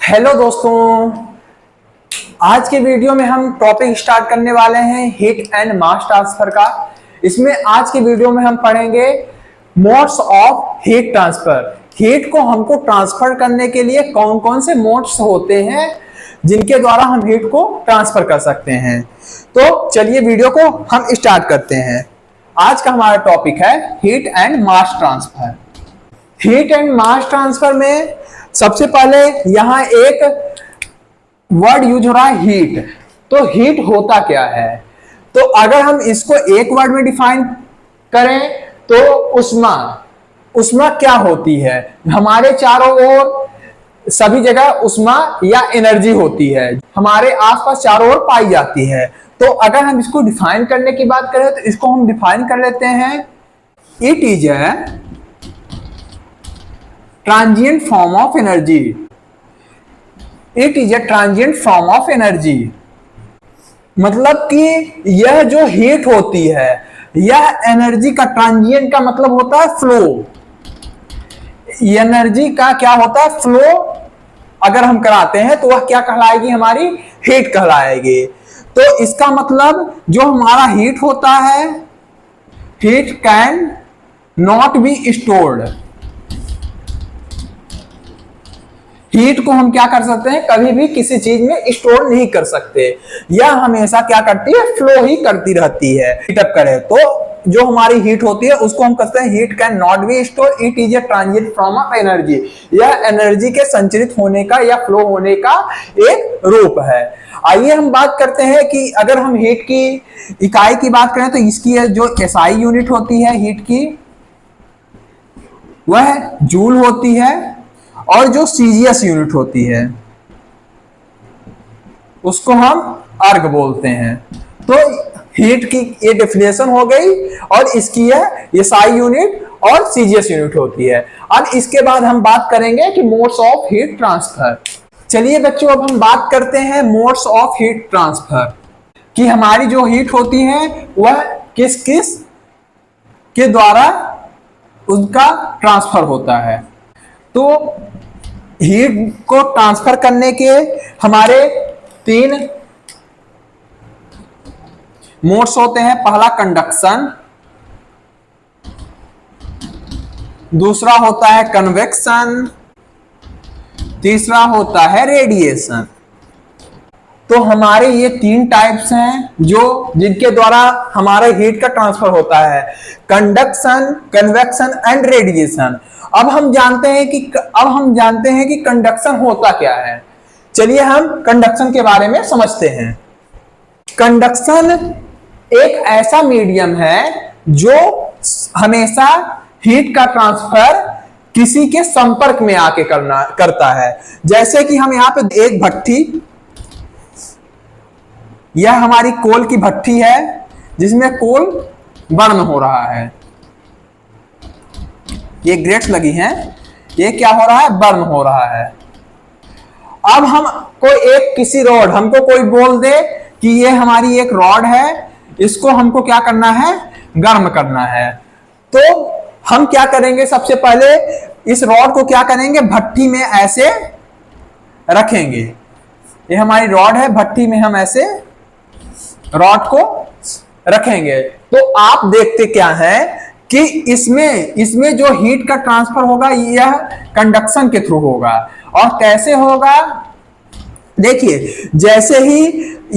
Hello दोस्तों, आज के वीडियो में हम टॉपिक स्टार्ट करने वाले हैं हीट एंड मास ट्रांसफर का। इसमें आज के वीडियो में हम पढ़ेंगे modes of heat transfer. Heat को हमको ट्रांसफर करने के लिए कौन कौन से मोड्स होते हैं जिनके द्वारा हम हीट को ट्रांसफर कर सकते हैं। तो चलिए वीडियो को हम स्टार्ट करते हैं। आज का हमारा टॉपिक है heat and mass transfer. Heat and mass transfer में सबसे पहले यहां एक वर्ड यूज हो रहा है हीट। तो हीट होता क्या है? तो अगर हम इसको एक वर्ड में डिफाइन करें तो उष्मा। उष्मा क्या होती है? हमारे चारों ओर सभी जगह उष्मा या एनर्जी होती है, हमारे आसपास चारों ओर पाई जाती है। तो अगर हम इसको डिफाइन करने की बात करें तो इसको हम डिफाइन कर लेते हैं, it is a transient form of energy. It is a transient form of energy मतलब कि यह जो हीट होती है यह एनर्जी का, ट्रांजिएंट का मतलब होता है फ्लो। एनर्जी का क्या होता है? फ्लो अगर हम कराते हैं तो वह क्या कहलाएगी? हमारी हीट कहलाएगी। तो इसका मतलब जो हमारा हीट होता है, heat can not be stored. Heat को हम क्या कर सकते हैं? कभी भी किसी चीज में स्टोर नहीं कर सकते। यह हमेशा क्या करती है? फ्लो ही करती रहती है। हीटअप करे तो जो हमारी हीट होती है उसको हम कहते हैं heat can not be store, it is a transient form of energy. यह एनर्जी के संचरित होने का या फ्लो होने का एक रूप है। आइए हम बात करते हैं कि अगर हम हीट की इकाई की बात करें तो इसकी जो एसआई यूनिट होती है हीट की वह जूल होती है, और जो सीजीएस यूनिट होती है उसको हम अर्ग बोलते हैं। तो हीट की ये डेफिनेशन हो गई और इसकी है एसआई यूनिट और सीजीएस यूनिट होती है। अब इसके बाद हम बात करेंगे कि मोड्स ऑफ हीट ट्रांसफर। चलिए बच्चों, अब हम बात करते हैं मोड्स ऑफ हीट ट्रांसफर कि हमारी जो हीट होती है वह किस किस के द्वारा उसका ट्रांसफर होता है। तो हीट को ट्रांसफर करने के हमारे 3 मोड्स होते हैं। पहला कंडक्शन, दूसरा होता है कन्वेक्शन, तीसरा होता है रेडिएशन। तो हमारे ये 3 टाइप्स हैं जिनके द्वारा हमारे हीट का ट्रांसफर होता है, कंडक्शन, कन्वेक्शन एंड रेडिएशन। अब हम जानते हैं कि कंडक्शन होता क्या है। चलिए हम कंडक्शन के बारे में समझते हैं। कंडक्शन एक ऐसा मीडियम है जो हमेशा हीट का ट्रांसफर किसी के संपर्क में आके करता है। जैसे कि हम यहाँ पे एक भट्ठी, यह हमारी कोल की भट्ठी है जिसमें कोल बर्न हो रहा है। ये ग्रेट्स लगी हैं, ये क्या हो रहा है? बर्न हो रहा है। अब हम किसी रॉड, हमको कोई बोल दे कि ये हमारी एक रॉड है, इसको हमको क्या करना है? गर्म करना है। तो हम क्या करेंगे? सबसे पहले इस रॉड को क्या करेंगे? भट्टी में ऐसे रखेंगे। ये हमारी रॉड है, भट्टी में हम ऐसे रॉड को रखेंगे। तो आप देखते क्या है कि इसमें जो हीट का ट्रांसफर होगा यह कंडक्शन के थ्रू होगा। और कैसे होगा? देखिए, जैसे ही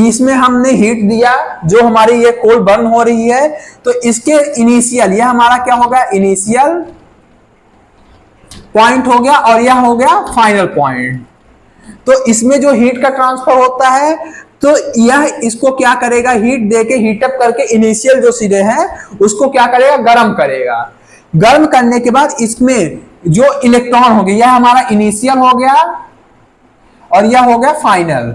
इसमें हमने हीट दिया, जो हमारी ये कोल बर्न हो रही है, तो इसके इनिशियल, यह हमारा क्या होगा? इनिशियल पॉइंट हो गया और यह हो गया फाइनल पॉइंट। तो इसमें जो हीट का ट्रांसफर होता है तो यह इसको क्या करेगा? हीट देके, हीटअप करके इनिशियल जो सिरे हैं उसको क्या करेगा? गर्म करेगा। गर्म करने के बाद इसमें जो इलेक्ट्रॉन हो गया, यह हमारा इनिशियल हो गया और यह हो गया फाइनल।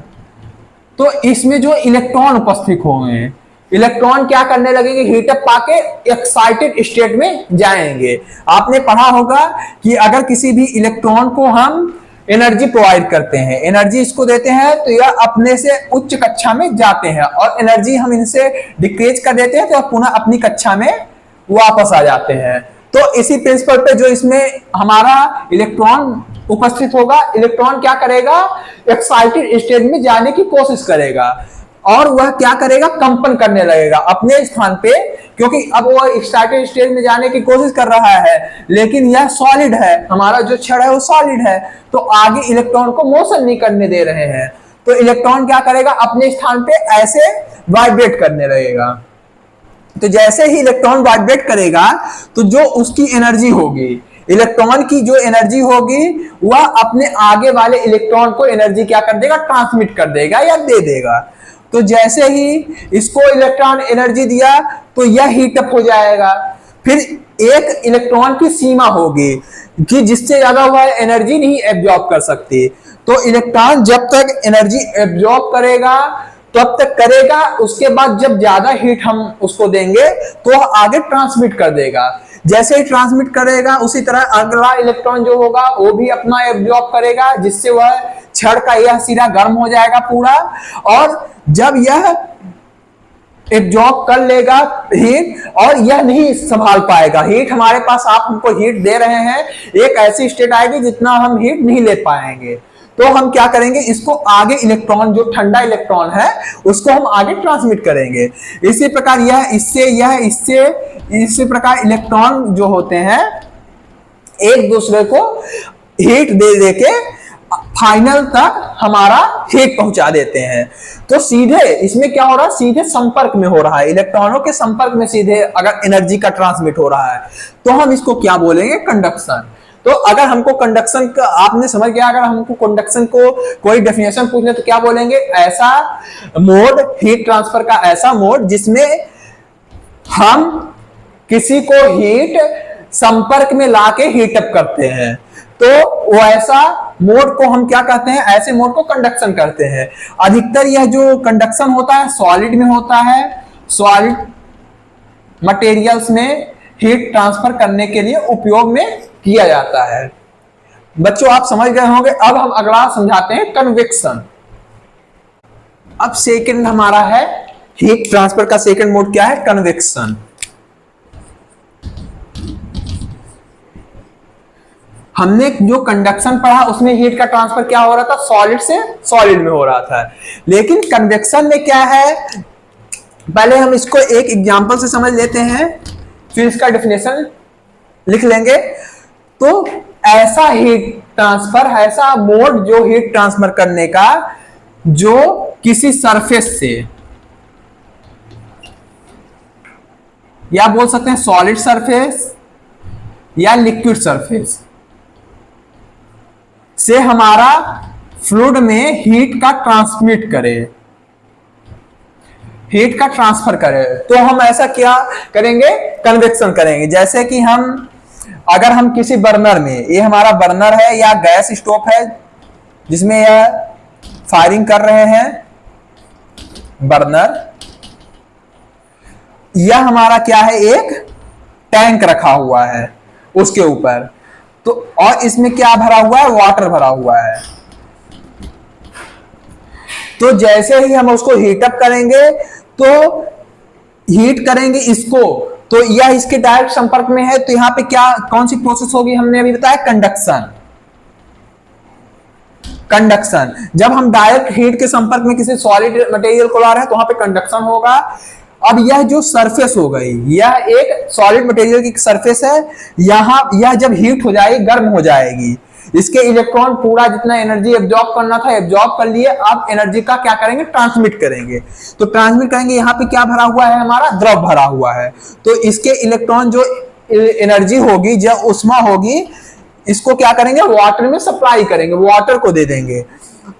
तो इसमें जो इलेक्ट्रॉन उपस्थित होंगे, इलेक्ट्रॉन क्या करने लगेंगे? हीटअप पाके एक्साइटेड स्टेट में जाएंगे। आपने पढ़ा होगा कि अगर किसी भी इलेक्ट्रॉन को हम एनर्जी प्रोवाइड करते हैं, एनर्जी इसको देते हैं, तो यह अपने से उच्च कक्षा में जाते हैं, और एनर्जी हम इनसे डिक्रीज कर देते हैं तो पुनः अपनी कक्षा में वापस आ जाते हैं। तो इसी प्रिंसिपल पे जो इसमें हमारा इलेक्ट्रॉन उपस्थित होगा, इलेक्ट्रॉन क्या करेगा, एक्साइटेड स्टेट में जाने की कोशिश करेगा और वह क्या करेगा, कंपन करने लगेगा अपने स्थान पे, क्योंकि अब वह एक्साइटेड स्टेट में जाने की कोशिश कर रहा है, लेकिन यह सॉलिड है, हमारा जो छड़ है वो सॉलिड है, तो आगे इलेक्ट्रॉन को मोशन नहीं करने दे रहे हैं, तो इलेक्ट्रॉन क्या करेगा, अपने स्थान पे ऐसे वाइब्रेट करने लगेगा। तो जैसे ही इलेक्ट्रॉन वाइब्रेट करेगा तो जो उसकी एनर्जी होगी, इलेक्ट्रॉन की जो एनर्जी होगी, वह अपने आगे वाले इलेक्ट्रॉन को एनर्जी क्या कर देगा, ट्रांसमिट कर देगा या दे देगा। तो जैसे ही इसको इलेक्ट्रॉन एनर्जी दिया तो यह हीट अप हो जाएगा। फिर एक इलेक्ट्रॉन की सीमा होगी कि जिससे ज्यादा वह एनर्जी नहीं एब्जॉर्ब कर सकती, तो इलेक्ट्रॉन जब तक एनर्जी एब्जॉर्ब करेगा तब तक करेगा, उसके बाद जब ज्यादा हीट हम उसको देंगे तो वह आगे ट्रांसमिट कर देगा। जैसे ही ट्रांसमिट करेगा उसी तरह अगला इलेक्ट्रॉन जो होगा वो भी अपना एब्जॉर्ब करेगा, जिससे वह छड़ का यह सिरा गर्म हो जाएगा पूरा, और जब यह एब्जॉर्ब कर लेगा हीट और यह नहीं संभाल पाएगा हीट, हमारे पास आप हमको हीट दे रहे हैं, एक ऐसी स्टेट आएगी जितना हम हीट नहीं ले पाएंगे, तो हम क्या करेंगे, इसको आगे इलेक्ट्रॉन जो ठंडा इलेक्ट्रॉन है उसको हम आगे ट्रांसमिट करेंगे। इसी प्रकार यह इससे इसी प्रकार इलेक्ट्रॉन जो होते हैं एक दूसरे को हीट दे दे के फाइनल तक हमारा हीट पहुंचा देते हैं। तो सीधे इसमें क्या हो रहा है, सीधे संपर्क में हो रहा है, इलेक्ट्रॉनों के संपर्क में सीधे अगर एनर्जी का ट्रांसमिट हो रहा है तो हम इसको क्या बोलेंगे, कंडक्शन। तो अगर हमको कंडक्शन का आपने समझ गया, अगर हमको कंडक्शन को कोई डेफिनेशन पूछ ले तो क्या बोलेंगे, ऐसा मोड, हीट ट्रांसफर का ऐसा मोड जिसमें हम किसी को हीट संपर्क में लाके हीट अप करते हैं, तो वो ऐसा मोड को हम क्या कहते हैं, ऐसे मोड को कंडक्शन कहते हैं। अधिकतर यह जो कंडक्शन होता है सॉलिड में होता है, सॉलिड मटेरियल्स में हीट ट्रांसफर करने के लिए उपयोग में किया जाता है। बच्चों आप समझ गए होंगे। अब हम अगला समझाते हैं कन्वेक्शन। अब सेकंड हमारा है हीट ट्रांसफर का सेकंड मोड क्या है, कन्वेक्शन। हमने जो कंडक्शन पढ़ा उसमें हीट का ट्रांसफर क्या हो रहा था, सॉलिड से सॉलिड में हो रहा था, लेकिन कन्वेक्शन में क्या है, पहले हम इसको एक एग्जांपल से समझ लेते हैं फिर इसका डेफिनेशन लिख लेंगे। तो ऐसा हीट ट्रांसफर, ऐसा मोड जो हीट ट्रांसफर करने का जो किसी सरफेस से, या बोल सकते हैं सॉलिड सरफेस या लिक्विड सरफेस से हमारा फ्लूइड में हीट का ट्रांसमिट करे, हीट का ट्रांसफर करे, तो हम ऐसा क्या करेंगे, कन्वेक्शन करेंगे। जैसे कि अगर हम किसी बर्नर में, ये हमारा बर्नर है या गैस स्टोव है जिसमें यह फायरिंग कर रहे हैं बर्नर, यह हमारा क्या है, एक टैंक रखा हुआ है उसके ऊपर, तो और इसमें क्या भरा हुआ है, वाटर भरा हुआ है। तो जैसे ही हम उसको हीटअप करेंगे तो हीट करेंगे इसको, तो यह इसके डायरेक्ट संपर्क में है, तो यहां पे क्या कौन सी प्रोसेस होगी, हमने अभी बताया कंडक्शन। कंडक्शन जब हम डायरेक्ट हीट के संपर्क में किसी सॉलिड मटेरियल को ला रहे हैं तो वहां पे कंडक्शन होगा। अब यह जो सरफेस हो गई, यह एक सॉलिड मटेरियल की सरफेस है, यहां यह जब हीट हो जाएगी, गर्म हो जाएगी, इसके इलेक्ट्रॉन पूरा जितना एनर्जी एब्जॉर्ब करना था एब्जॉर्ब कर लिए, अब एनर्जी का क्या करेंगे, ट्रांसमिट करेंगे। तो ट्रांसमिट करेंगे, यहाँ पे क्या भरा हुआ है, हमारा द्रव भरा हुआ है, तो इसके इलेक्ट्रॉन जो एनर्जी होगी, जो उष्मा होगी, इसको क्या करेंगे, वाटर में सप्लाई करेंगे, वाटर को दे देंगे।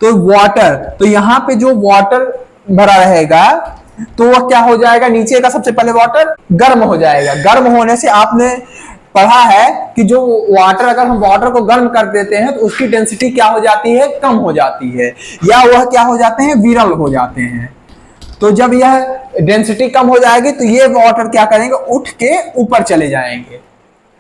तो वाटर, तो यहाँ पे जो वाटर भरा रहेगा तो वह क्या हो जाएगा, नीचे का सबसे पहले वाटर गर्म हो जाएगा। गर्म होने से आपने पढ़ा है कि जो वाटर, अगर हम वाटर को गर्म कर देते हैं तो उसकी डेंसिटी क्या हो जाती है, कम हो जाती है, या वह क्या हो जाते हैं, विरल हो जाते हैं। तो जब यह डेंसिटी कम हो जाएगी तो ये वाटर क्या करेंगे, उठ के ऊपर चले जाएंगे,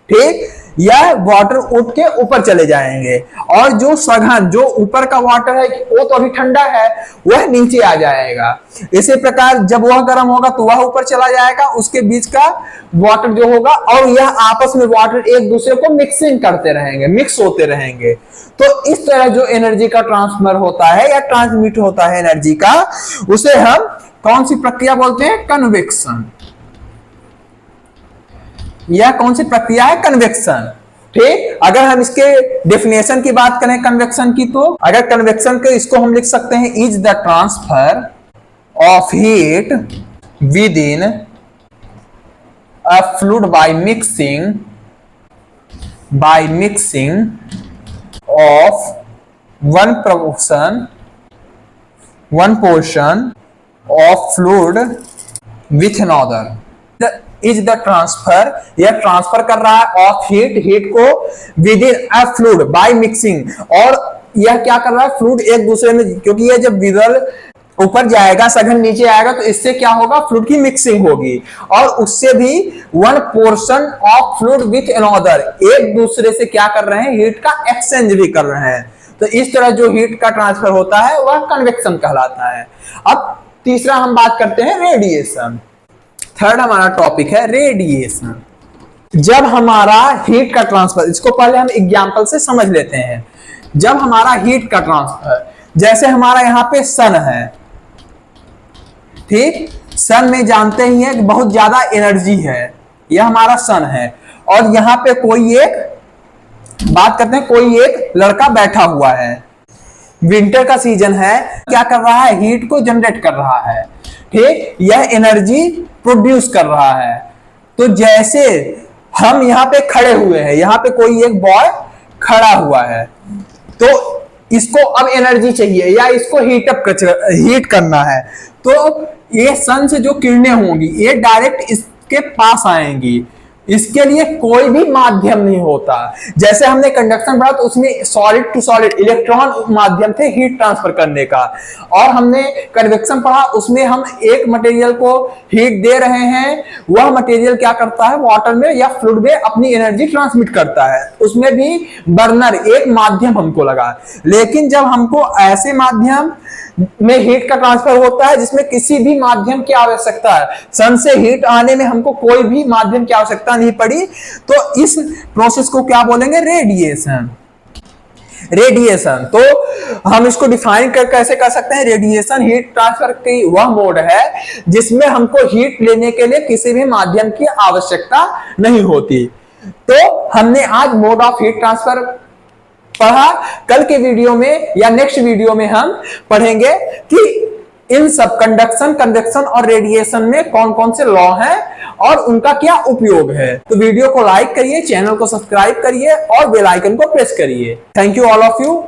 ठीक, यह वाटर उठ के ऊपर चले जाएंगे और जो सघन, जो ऊपर का वाटर है वो तो अभी ठंडा है, वह नीचे आ जाएगा। इसी प्रकार जब वह गर्म होगा तो वह ऊपर चला जाएगा, उसके बीच का वाटर जो होगा, और यह आपस में वाटर एक दूसरे को मिक्सिंग करते रहेंगे, मिक्स होते रहेंगे। तो इस तरह जो एनर्जी का ट्रांसफर होता है या ट्रांसमिट होता है एनर्जी का, उसे हम कौन सी प्रक्रिया बोलते हैं? कन्वेक्शन। यह कौन सी प्रक्रिया है? कन्वेक्शन। ठीक, अगर हम इसके डेफिनेशन की बात करें कन्वेक्शन की, तो अगर कन्वेक्शन के इसको हम लिख सकते हैं is the transfer of heat with in a fluid by mixing of one portion of fluid with another. Is the transfer, यह ट्रांसफर कर रहा है ऑफ हीट को with in a fluid by mixing, और यह क्या कर रहा है? फ्लूइड एक दूसरे में, क्योंकि यह जब विरल ऊपर जाएगा, सघन नीचे आएगा, तो इससे क्या होगा? फ्लूइड की मिक्सिंग होगी, और उससे भी one portion of fluid with another, एक दूसरे से क्या कर रहे हैं? हीट का एक्सचेंज भी कर रहे हैं। तो इस तरह जो हीट का ट्रांसफर होता है वह कन्वेक्शन कहलाता है। अब तीसरा हम बात करते हैं रेडिएशन। थर्ड हमारा टॉपिक है रेडिएशन। जब हमारा हीट का ट्रांसफर, इसको पहले हम एग्जांपल से समझ लेते हैं। जब हमारा हीट का ट्रांसफर, जैसे हमारा यहाँ पे सन है, ठीक, सन में जानते ही हैं कि बहुत ज्यादा एनर्जी है, यह हमारा सन है, और यहाँ पे कोई एक, बात करते हैं, कोई एक लड़का बैठा हुआ है, विंटर का सीजन है, क्या कर रहा है? हीट को जनरेट कर रहा है, ठीक, यह एनर्जी प्रोड्यूस कर रहा है। तो जैसे हम यहाँ पे खड़े हुए हैं, यहाँ पे कोई एक बॉय खड़ा हुआ है, तो इसको अब एनर्जी चाहिए या इसको हीट करना है, तो ये सन से जो किरणें होंगी ये डायरेक्ट इसके पास आएंगी, इसके लिए कोई भी माध्यम नहीं होता। जैसे हमने कंडक्शन पढ़ा तो उसमें सॉलिड टू सॉलिड इलेक्ट्रॉन माध्यम थे हीट ट्रांसफर करने का, और हमने कन्वेक्शन पढ़ा उसमें हम एक मटेरियल को हीट दे रहे हैं, वह मटेरियल क्या करता है? वाटर में या फ्लूइड में अपनी एनर्जी ट्रांसमिट करता है, उसमें भी बर्नर एक माध्यम हमको लगा। लेकिन जब हमको ऐसे माध्यम में हीट का ट्रांसफर होता है जिसमें किसी भी माध्यम की आवश्यकता है, सन से हीट आने में हमको कोई भी माध्यम की आवश्यकता नहीं पड़ी, तो इस प्रोसेस को क्या बोलेंगे? रेडिएशन। रेडिएशन, तो हम इसको डिफाइन कैसे कर सकते हैं? रेडिएशन हीट ट्रांसफर की वह मोड है जिसमें हमको हीट लेने के लिए किसी भी माध्यम की आवश्यकता नहीं होती। तो हमने आज मोड ऑफ हीट ट्रांसफर पढ़ा। कल के वीडियो में या नेक्स्ट वीडियो में हम पढ़ेंगे कि इन सब कंडक्शन, कन्वेक्शन और रेडिएशन में कौन कौन से लॉ हैं और उनका क्या उपयोग है। तो वीडियो को लाइक करिए, चैनल को सब्सक्राइब करिए और बेल आइकन को प्रेस करिए। Thank you all of you.